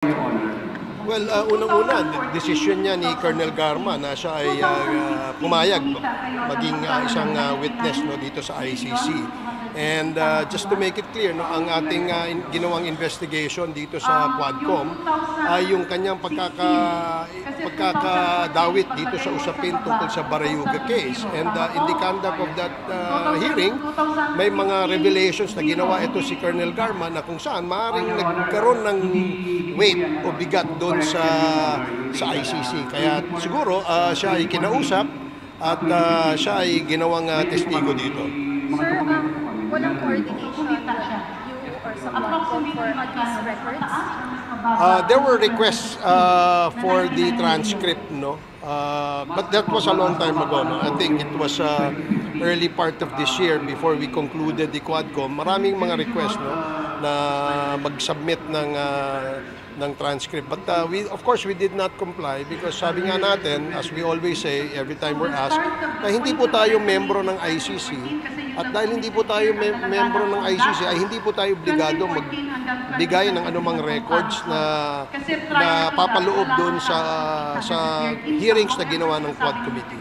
Well, unang-una, desisyon niya ni Colonel Garma na siya ay pumayag maging isang witness dito sa ICC. And just to make it clear, ang ating ginawang investigation dito sa Quadcom ay yung kanyang pagkakadawit dito sa usapin tungkol sa Barayuga case. And in the conduct of that hearing, may mga revelations na ginawa ito si Colonel Garma na kung saan maaaring nagkaroon ng weight o bigat doon sa ICC. Kaya siguro siya ay kinausap at siya ay ginawang testigo dito. Sir, walang coordination you or someone for these records? There were requests for the transcript, but that was a long time ago. I think it was early part of this year before we concluded the Quadcom. Maraming mga requests na mag-submit ng transcript. But of course, we did not comply because sabi nga natin, as we always say, every time we're asked, na hindi po tayo membro ng ICC at dahil hindi po tayo membro ng ICC ay hindi po tayo obligado magbigay ng anumang records na papaloob doon sa hearings na ginawa ng Quad Committee.